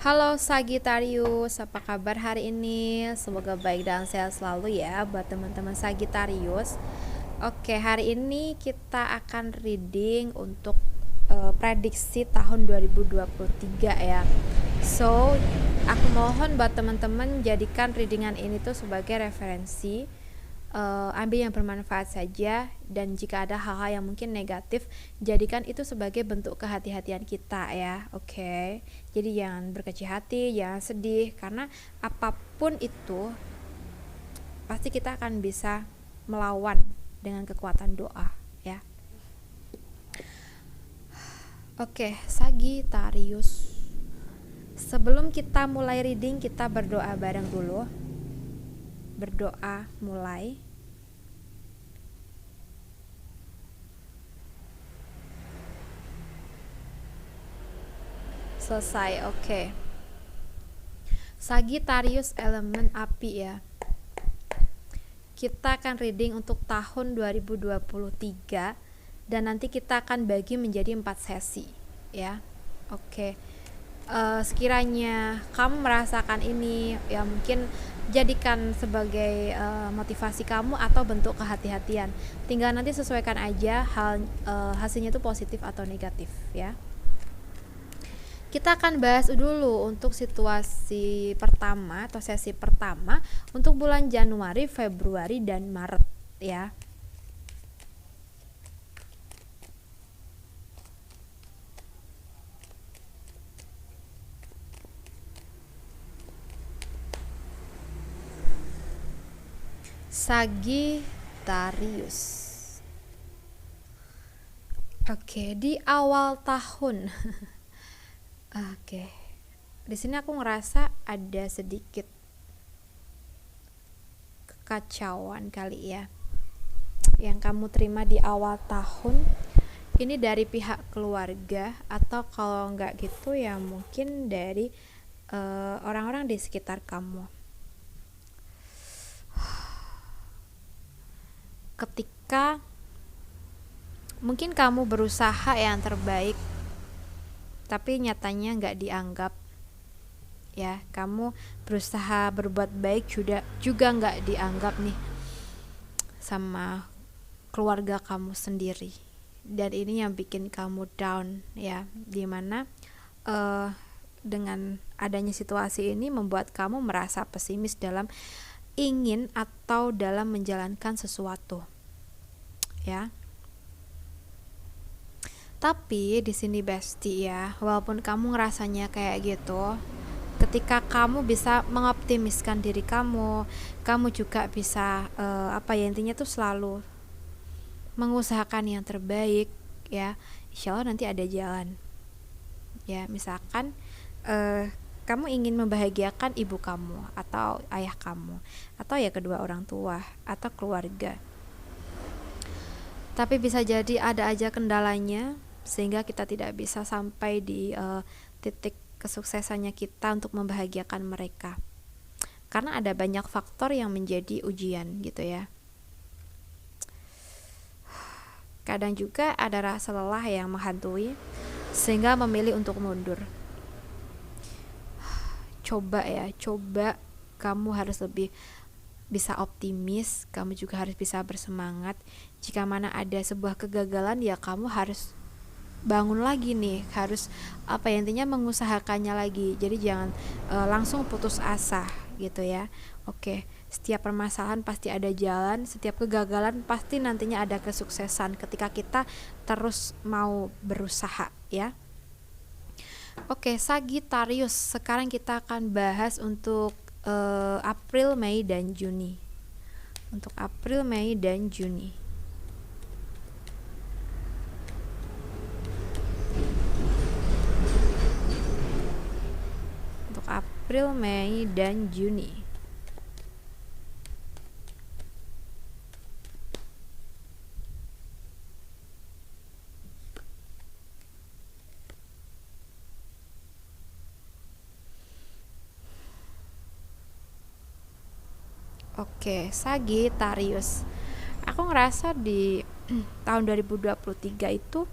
Halo Sagittarius, apa kabar hari ini? Semoga baik dan sehat selalu ya buat teman-teman Sagittarius. Oke, hari ini kita akan reading untuk prediksi tahun 2023 ya. So, aku mohon buat teman-teman jadikan readingan ini tuh sebagai referensi. Ambil yang bermanfaat saja, dan jika ada hal-hal yang mungkin negatif, jadikan itu sebagai bentuk kehati-hatian kita ya. Oke. Jadi jangan berkecil hati, jangan sedih, karena apapun itu pasti kita akan bisa melawan dengan kekuatan doa ya. Oke, Sagittarius. Sebelum kita mulai reading, kita berdoa bareng dulu. Berdoa mulai. Selesai. Oke. Sagittarius elemen api ya. Kita akan reading untuk tahun 2023 dan nanti kita akan bagi menjadi 4 sesi ya. Oke. Sekiranya kamu merasakan ini ya, mungkin jadikan sebagai motivasi kamu atau bentuk kehati-hatian. Tinggal nanti sesuaikan aja hasilnya itu positif atau negatif ya. Kita akan bahas dulu untuk situasi pertama atau sesi pertama untuk bulan Januari, Februari, dan Maret ya. Sagittarius. Oke, di awal tahun. Oke. Di sini aku ngerasa ada sedikit kekacauan kali ya yang kamu terima di awal tahun. Ini dari pihak keluarga, atau kalau nggak gitu ya mungkin dari orang-orang di sekitar kamu. Ketika mungkin kamu berusaha yang terbaik, tapi nyatanya nggak dianggap ya. Kamu berusaha berbuat baik juga nggak dianggap nih sama keluarga kamu sendiri, dan ini yang bikin kamu down ya. Dimana dengan adanya situasi ini membuat kamu merasa pesimis dalam ingin atau dalam menjalankan sesuatu ya. Tapi di sini bestie ya, walaupun kamu ngerasanya kayak gitu, ketika kamu bisa mengoptimiskan diri kamu juga bisa intinya tuh selalu mengusahakan yang terbaik ya. Insya Allah nanti ada jalan ya. Misalkan kamu ingin membahagiakan ibu kamu atau ayah kamu, atau ya kedua orang tua atau keluarga, tapi bisa jadi ada aja kendalanya sehingga kita tidak bisa sampai di titik kesuksesannya kita untuk membahagiakan mereka, karena ada banyak faktor yang menjadi ujian gitu ya. Kadang juga ada rasa lelah yang menghantui sehingga memilih untuk mundur. Coba kamu harus lebih bisa optimis, kamu juga harus bisa bersemangat. Jika mana ada sebuah kegagalan ya kamu harus bangun lagi nih, harus intinya mengusahakannya lagi. Jadi jangan langsung putus asa gitu ya. Oke, setiap permasalahan pasti ada jalan, setiap kegagalan pasti nantinya ada kesuksesan ketika kita terus mau berusaha ya. Oke, Sagittarius, sekarang kita akan bahas untuk April, Mei, dan Juni. Untuk April, Mei, dan Juni. Untuk April, Mei, dan Juni. Oke, Sagittarius. Aku ngerasa di tahun 2023 itu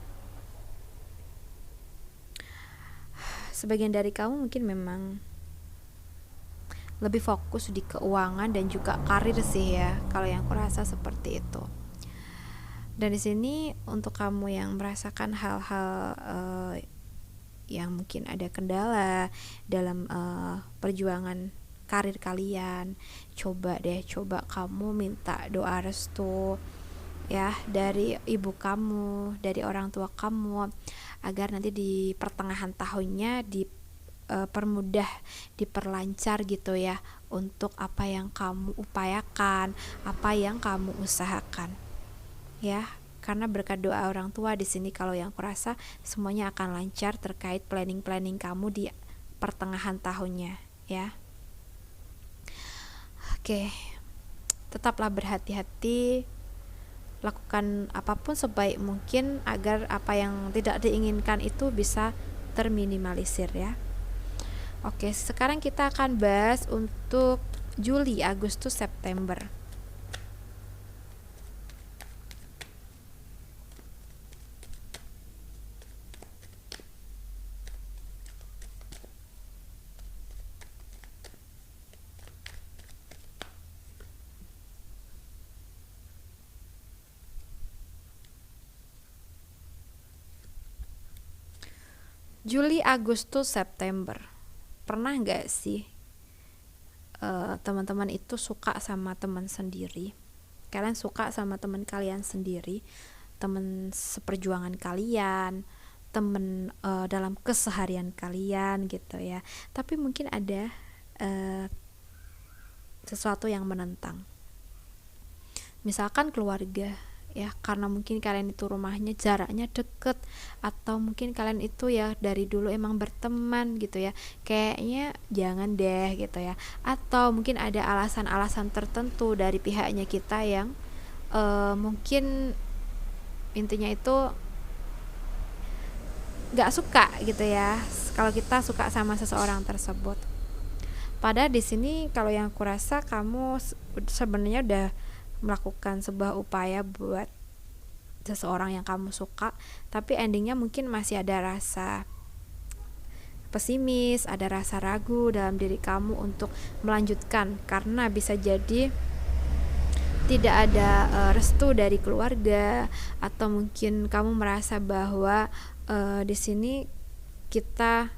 sebagian dari kamu mungkin memang lebih fokus di keuangan dan juga karir sih ya, kalau yang aku rasa seperti itu. Dan di sini untuk kamu yang merasakan hal-hal yang mungkin ada kendala dalam perjuangan karir kalian, coba kamu minta doa restu ya dari ibu kamu, dari orang tua kamu, agar nanti di pertengahan tahunnya dipermudah, diperlancar gitu ya, untuk apa yang kamu upayakan, apa yang kamu usahakan ya. Karena berkat doa orang tua di sini, kalau yang kurasa semuanya akan lancar terkait planning kamu di pertengahan tahunnya ya. Oke, tetaplah berhati-hati, lakukan apapun sebaik mungkin agar apa yang tidak diinginkan itu bisa terminimalisir ya. Oke, sekarang kita akan bahas untuk Juli, Agustus, September. Juli, Agustus, September. Pernah nggak sih teman-teman itu suka sama teman sendiri? Kalian suka sama teman kalian sendiri, teman seperjuangan kalian, teman dalam keseharian kalian gitu ya. Tapi mungkin ada sesuatu yang menentang. Misalkan keluarga ya, karena mungkin kalian itu rumahnya jaraknya deket, atau mungkin kalian itu ya dari dulu emang berteman gitu ya, kayaknya jangan deh gitu ya, atau mungkin ada alasan-alasan tertentu dari pihaknya kita yang mungkin intinya itu gak suka gitu ya kalau kita suka sama seseorang tersebut. Padahal di sini kalau yang aku rasa kamu sebenarnya udah melakukan sebuah upaya buat seseorang yang kamu suka, tapi endingnya mungkin masih ada rasa pesimis, ada rasa ragu dalam diri kamu untuk melanjutkan, karena bisa jadi tidak ada restu dari keluarga, atau mungkin kamu merasa bahwa di sini kita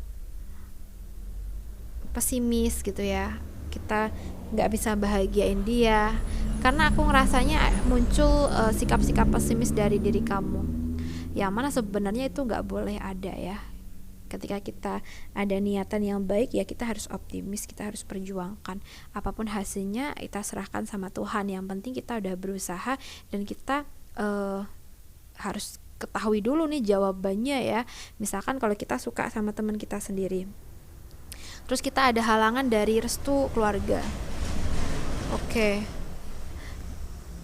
pesimis gitu ya, kita nggak bisa bahagiain dia, karena aku ngerasanya muncul sikap-sikap pesimis dari diri kamu, yang mana sebenarnya itu nggak boleh ada ya. Ketika kita ada niatan yang baik ya, kita harus optimis, kita harus perjuangkan, apapun hasilnya kita serahkan sama Tuhan. Yang penting kita udah berusaha, dan kita harus ketahui dulu nih jawabannya ya. Misalkan kalau kita suka sama teman kita sendiri, terus kita ada halangan dari restu keluarga. Oke,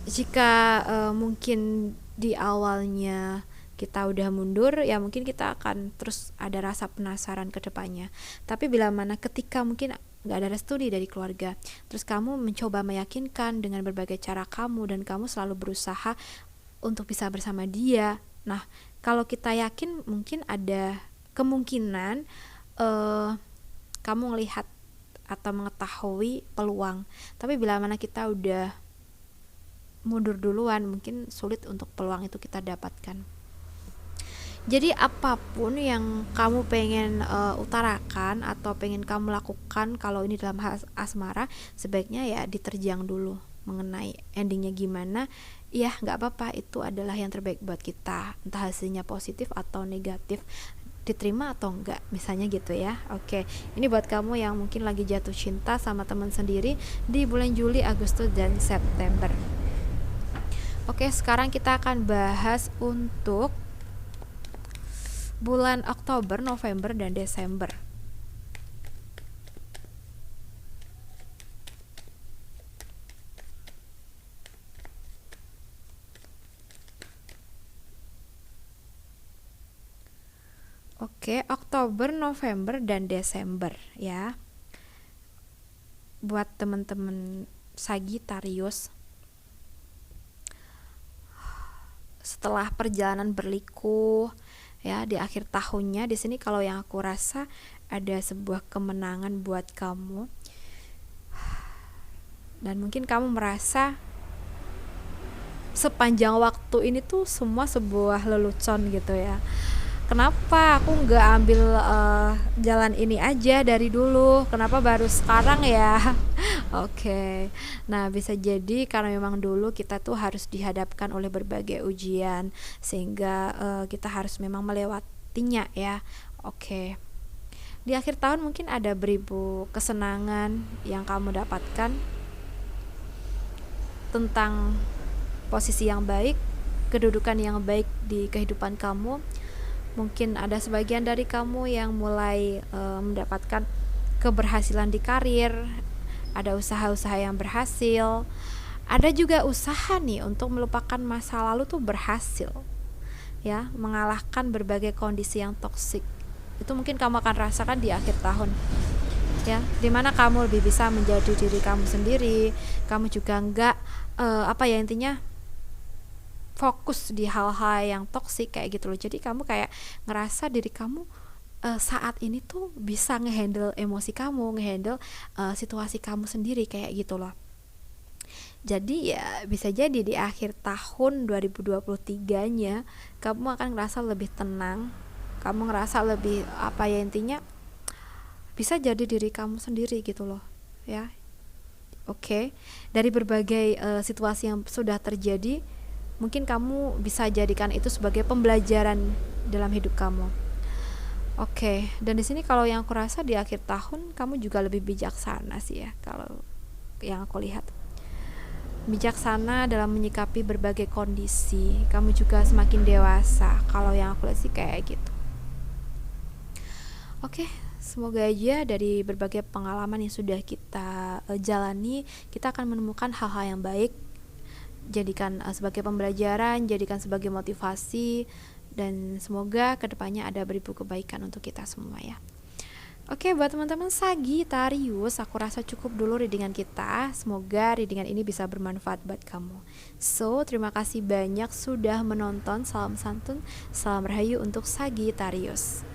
jika mungkin di awalnya kita udah mundur ya, mungkin kita akan terus ada rasa penasaran ke depannya. Tapi bila mana ketika mungkin gak ada restu nih dari keluarga, terus kamu mencoba meyakinkan dengan berbagai cara kamu, dan kamu selalu berusaha untuk bisa bersama dia. Nah, kalau kita yakin mungkin ada kemungkinan kamu melihat atau mengetahui peluang. Tapi bila mana kita udah mundur duluan, mungkin sulit untuk peluang itu kita dapatkan. Jadi apapun yang kamu pengen utarakan atau pengen kamu lakukan kalau ini dalam asmara, sebaiknya ya diterjang dulu mengenai endingnya gimana. Ya nggak apa-apa, itu adalah yang terbaik buat kita, entah hasilnya positif atau negatif, diterima atau enggak, misalnya gitu ya. Oke, ini buat kamu yang mungkin lagi jatuh cinta sama teman sendiri di bulan Juli, Agustus, dan September. Oke, sekarang kita akan bahas untuk bulan Oktober, November, dan Desember. Oke, Oktober, November, dan Desember ya. Buat teman-teman Sagitarius, setelah perjalanan berliku ya di akhir tahunnya, di sini kalau yang aku rasa ada sebuah kemenangan buat kamu, dan mungkin kamu merasa sepanjang waktu ini tuh semua sebuah lelucon gitu ya. Kenapa aku nggak ambil jalan ini aja dari dulu? Kenapa baru sekarang ya? Oke. Nah, bisa jadi karena memang dulu kita tuh harus dihadapkan oleh berbagai ujian sehingga kita harus memang melewatinya ya. Oke. Di akhir tahun mungkin ada beribu kesenangan yang kamu dapatkan tentang posisi yang baik, kedudukan yang baik di kehidupan kamu. Mungkin ada sebagian dari kamu yang mulai mendapatkan keberhasilan di karir, ada usaha-usaha yang berhasil, ada juga usaha nih untuk melupakan masa lalu tuh berhasil, ya, mengalahkan berbagai kondisi yang toksik. Itu mungkin kamu akan rasakan di akhir tahun, ya, dimana kamu lebih bisa menjadi diri kamu sendiri. Kamu juga enggak intinya fokus di hal-hal yang toksik kayak gitu loh. Jadi kamu kayak ngerasa diri kamu saat ini tuh bisa ngehandle emosi kamu, ngehandle situasi kamu sendiri kayak gitu loh. Jadi ya bisa jadi di akhir tahun 2023-nya kamu akan ngerasa lebih tenang, kamu ngerasa lebih intinya bisa jadi diri kamu sendiri gitu loh, ya. Oke. Dari berbagai situasi yang sudah terjadi, mungkin kamu bisa jadikan itu sebagai pembelajaran dalam hidup kamu. Oke, dan di sini kalau yang aku rasa di akhir tahun kamu juga lebih bijaksana sih ya, kalau yang aku lihat. Bijaksana dalam menyikapi berbagai kondisi. Kamu juga semakin dewasa kalau yang aku lihat sih kayak gitu. Oke, semoga aja dari berbagai pengalaman yang sudah kita jalani, kita akan menemukan hal-hal yang baik. Jadikan sebagai pembelajaran, jadikan sebagai motivasi, dan semoga kedepannya ada beribu kebaikan untuk kita semua ya. Oke, buat teman-teman Sagitarius, aku rasa cukup dulu readingan kita. Semoga readingan ini bisa bermanfaat buat kamu. So, terima kasih banyak sudah menonton. Salam santun, salam rahayu untuk Sagitarius.